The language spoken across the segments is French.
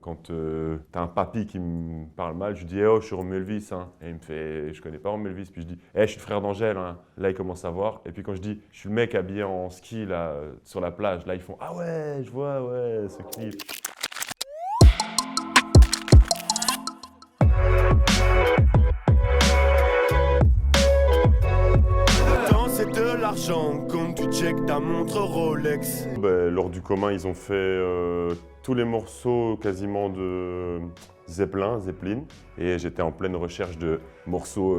Quand t'as un papy qui me parle mal, je lui dis oh, je suis Romeo Elvis. Hein. Et il me fait je connais pas Romeo Elvis. Puis je dis je suis le frère d'Angèle. Hein. Là, ils commencent à voir. Et puis quand je dis je suis le mec habillé en ski là, sur la plage, là, ils font ah ouais, je vois, ouais, ce clip. C'est de l'argent, comme tu check ta montre Rolex. Lors du commun, ils ont fait tous les morceaux quasiment de Zeppelin. Et j'étais en pleine recherche de morceaux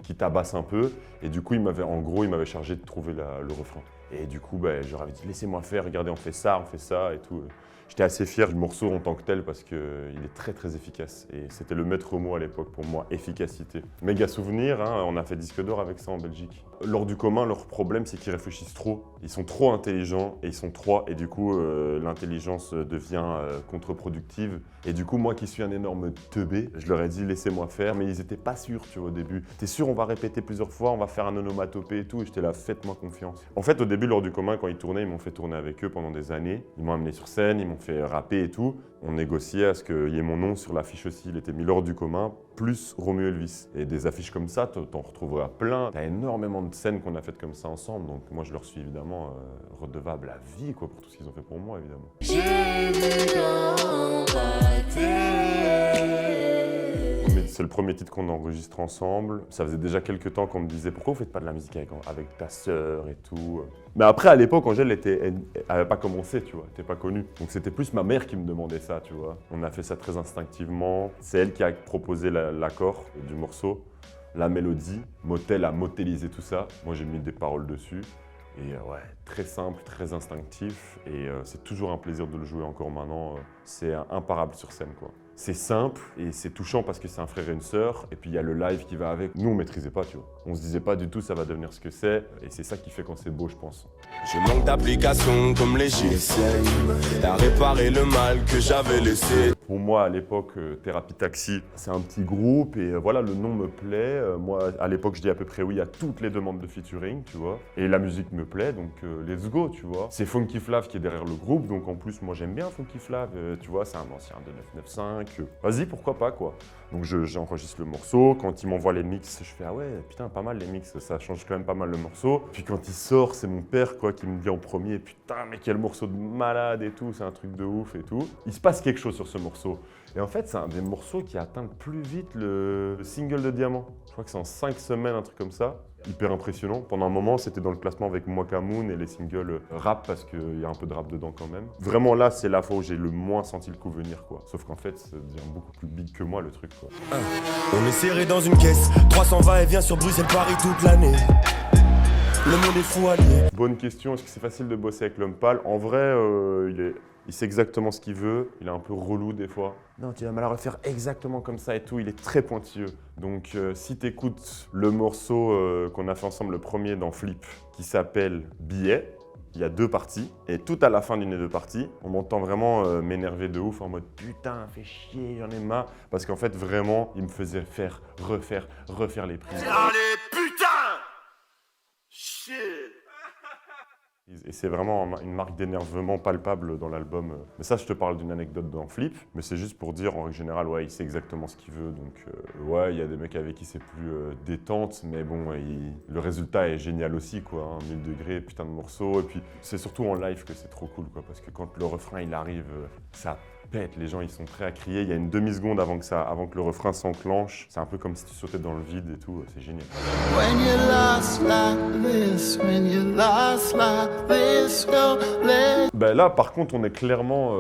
qui tabassent un peu. Et du coup, il m'avait chargé de trouver le refrain. Et du coup, je leur avais dit laissez-moi faire, regardez, on fait ça et tout. J'étais assez fier du morceau en tant que tel parce qu'il est très très efficace. Et c'était le maître mot à l'époque pour moi, efficacité. Méga souvenir, hein, on a fait disque d'or avec ça en Belgique. Lors du commun, leur problème c'est qu'ils réfléchissent trop. Ils sont trop intelligents et ils sont trois et du coup l'intelligence devient contre-productive. Et du coup moi qui suis un énorme teubé, je leur ai dit laissez-moi faire mais ils étaient pas sûrs tu vois au début. T'es sûr on va répéter plusieurs fois, on va faire un onomatopée et tout et j'étais là faites-moi confiance. En fait au début lors du commun quand ils tournaient, ils m'ont fait tourner avec eux pendant des années. Ils m'ont amené sur scène, ils m'ont fait rapper et tout. On négociait à ce qu'il y ait mon nom sur l'affiche aussi. Il était mis lors du commun, plus Romeo Elvis. Et des affiches comme ça, t'en retrouveras plein. T'as énormément de scènes qu'on a faites comme ça ensemble. Donc moi, je leur suis évidemment redevable à vie quoi, pour tout ce qu'ils ont fait pour moi, évidemment. C'est le premier titre qu'on enregistre ensemble. Ça faisait déjà quelques temps qu'on me disait « Pourquoi vous faites pas de la musique avec ta sœur et tout ?» Mais après, à l'époque, Angèle elle avait pas commencé, tu vois, elle était pas connue. Donc c'était plus ma mère qui me demandait ça, tu vois. On a fait ça très instinctivement. C'est elle qui a proposé l'accord du morceau, la mélodie. Motel a motélisé tout ça. Moi, j'ai mis des paroles dessus. Et ouais, très simple, très instinctif. Et c'est toujours un plaisir de le jouer encore maintenant. C'est imparable sur scène, quoi. C'est simple et c'est touchant parce que c'est un frère et une sœur. Et puis il y a le live qui va avec. Nous, on maîtrisait pas, tu vois. On se disait pas du tout ça va devenir ce que c'est. Et c'est ça qui fait quand c'est beau, je pense. Je manque d'applications comme les GSM à réparer le mal que j'avais laissé. Pour moi, à l'époque, Thérapie Taxi, c'est un petit groupe et voilà, le nom me plaît. Moi, à l'époque, je dis à peu près oui à toutes les demandes de featuring, tu vois. Et la musique me plaît, donc let's go, tu vois. C'est Funky Flav qui est derrière le groupe, donc en plus, moi, j'aime bien Funky Flav, tu vois, c'est un ancien de 995. Vas-y, pourquoi pas, quoi. Donc j'enregistre le morceau, quand il m'envoie les mix, je fais ah ouais, putain, pas mal les mix, ça change quand même pas mal le morceau. Puis quand il sort, c'est mon père, quoi, qui me dit en premier, putain, mais quel morceau de malade et tout, c'est un truc de ouf et tout. Il se passe quelque chose sur ce morceau. Et en fait, c'est un des morceaux qui atteint le plus vite le single de Diamant. Je crois que c'est en 5 semaines, un truc comme ça. Hyper impressionnant. Pendant un moment, c'était dans le classement avec Mwakamoon et les singles rap parce qu'il y a un peu de rap dedans quand même. Vraiment là, c'est la fois où j'ai le moins senti le coup venir, quoi. Sauf qu'en fait, ça devient beaucoup plus big que moi, le truc, quoi. On est serré dans une caisse, 320 et vient sur Bruxelles-Paris toute l'année. Le monde est fou allié. Bonne question, est-ce que c'est facile de bosser avec l'homme pâle? En vrai, il sait exactement ce qu'il veut, il est un peu relou des fois. Non, tu vas me la refaire exactement comme ça et tout, il est très pointilleux. Donc si tu écoutes le morceau qu'on a fait ensemble, le premier dans Flip, qui s'appelle Billet, il y a 2 parties, et tout à la fin d'une des 2 parties, on m'entend vraiment m'énerver de ouf en mode putain, fais chier, j'en ai marre. Parce qu'en fait, vraiment, il me faisait refaire les prises. Allez, putain! Shit! Et c'est vraiment une marque d'énervement palpable dans l'album. Mais ça, je te parle d'une anecdote dans Flip, mais c'est juste pour dire, en règle générale, ouais, il sait exactement ce qu'il veut. Donc, ouais, il y a des mecs avec qui c'est plus détente, mais bon, le résultat est génial aussi, quoi. 1000 degrés, putain de morceau. Et puis, c'est surtout en live que c'est trop cool, quoi, parce que quand le refrain, il arrive, ça pète, les gens, ils sont prêts à crier. Il y a une demi-seconde avant que le refrain s'enclenche. C'est un peu comme si tu sautais dans le vide et tout, c'est génial. When you're lost like this, when you're lost like this, go let... Là, par contre, on est clairement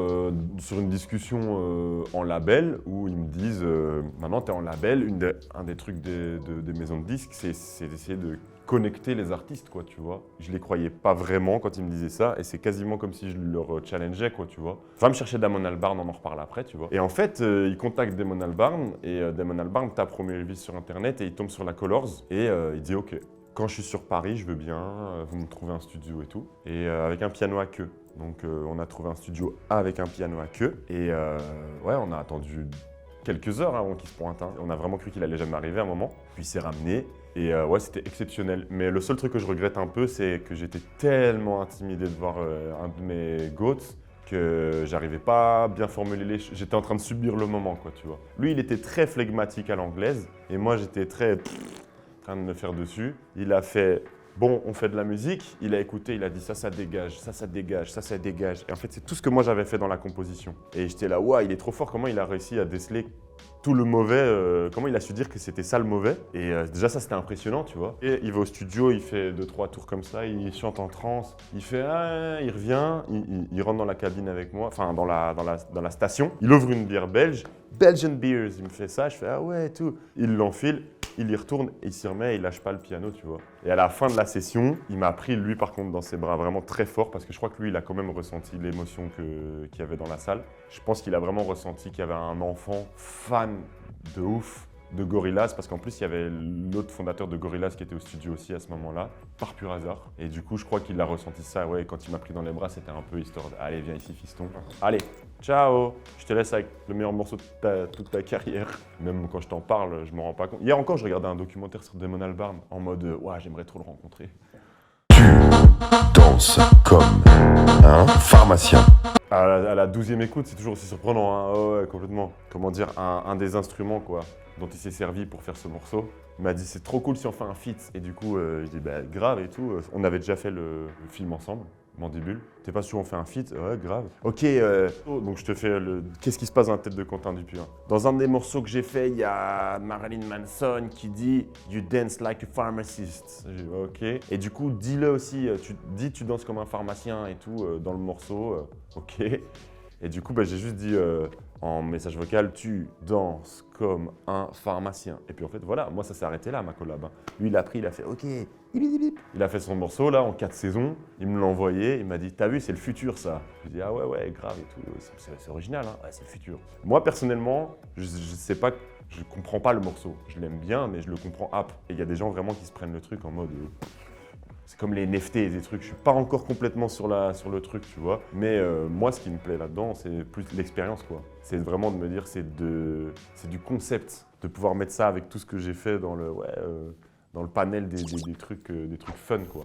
sur une discussion en label où ils me disent maintenant, tu es en label, un des trucs des maisons de disques, c'est d'essayer de connecter les artistes, quoi, tu vois. Je les croyais pas vraiment quand ils me disaient ça, et c'est quasiment comme si je leur challengeais, quoi, tu vois. Va me chercher Damon Albarn, on en reparle après, tu vois. Et en fait, ils contactent Damon Albarn, et Damon Albarn tape Romeo Elvis sur Internet, et il tombe sur la Colors, et il dit « Ok, quand je suis sur Paris, je veux bien, vous me trouvez un studio et tout. » Et avec un piano à queue. Donc on a trouvé un studio avec un piano à queue, et ouais, on a attendu quelques heures avant qu'il se pointe. Hein. On a vraiment cru qu'il allait jamais arriver à un moment. Puis il s'est ramené. Et ouais, c'était exceptionnel. Mais le seul truc que je regrette un peu, c'est que j'étais tellement intimidé de voir un de mes goats que j'arrivais pas à bien formuler les choses. J'étais en train de subir le moment, quoi, tu vois. Lui, il était très flegmatique à l'anglaise et moi, j'étais très en train de me faire dessus. Il a fait bon, on fait de la musique. Il a écouté, il a dit ça dégage, ça dégage, ça dégage. Et en fait, c'est tout ce que moi j'avais fait dans la composition. Et j'étais là, waouh, il est trop fort. Comment il a réussi à déceler tout le mauvais, comment il a su dire que c'était ça le mauvais. Et déjà ça c'était impressionnant, tu vois. Et il va au studio, il fait 2-3 tours comme ça, il chante en trance, il fait ah, il revient, il rentre dans la cabine avec moi, enfin dans la station, il ouvre une bière belge, Belgian Beers, il me fait ça, je fais ah ouais et tout. Il l'enfile, il y retourne, il s'y remet, il lâche pas le piano, tu vois. Et à la fin de la session, il m'a pris lui par contre dans ses bras vraiment très fort parce que je crois que lui il a quand même ressenti l'émotion qu'il y avait dans la salle. Je pense qu'il a vraiment ressenti qu'il y avait un enfant fan de ouf de Gorillaz parce qu'en plus il y avait l'autre fondateur de Gorillaz qui était au studio aussi à ce moment-là, par pur hasard. Et du coup je crois qu'il a ressenti ça, ouais, quand il m'a pris dans les bras c'était un peu histoire de « Allez viens ici fiston, allez, ciao, je te laisse avec le meilleur morceau de toute ta carrière ». Même quand je t'en parle, je me rends pas compte. Hier encore je regardais un documentaire sur Damon Albarn en mode « Ouais, j'aimerais trop le rencontrer ». Danse comme un pharmacien. À la 12e écoute, c'est toujours aussi surprenant, hein. Oh, ouais, complètement. Comment dire, un des instruments quoi, dont il s'est servi pour faire ce morceau. Il m'a dit c'est trop cool si on fait un feat. Et du coup, je dis bah grave et tout. On avait déjà fait le film ensemble, Mandibule. T'es pas sûr on fait un feat? Ouais, grave. Ok, donc je te fais le... Qu'est-ce qui se passe dans la tête de Quentin Dupieux? Dans un des morceaux que j'ai fait, il y a Marilyn Manson qui dit « You dance like a pharmacist ». J'ai dit ok. Et du coup, dis-le aussi, tu danses comme un pharmacien et tout dans le morceau. Ok. Et du coup, bah, j'ai juste dit en message vocal, tu danses comme un pharmacien. Et puis en fait, voilà, moi ça s'est arrêté là, ma collab. Lui, il a pris, il a fait ok. Il a fait son morceau là en 4 saisons, il me l'a envoyé, il m'a dit t'as vu c'est le futur ça. Je dis ah ouais grave et tout, c'est original hein, ouais c'est le futur. Moi personnellement, je sais pas, je comprends pas le morceau, je l'aime bien mais je le comprends app. Et il y a des gens vraiment qui se prennent le truc en mode c'est comme les NFT et des trucs, je suis pas encore complètement sur le truc tu vois. Mais moi ce qui me plaît là-dedans c'est plus l'expérience quoi. C'est vraiment de me dire c'est du concept, de pouvoir mettre ça avec tout ce que j'ai fait dans le panel des trucs fun quoi.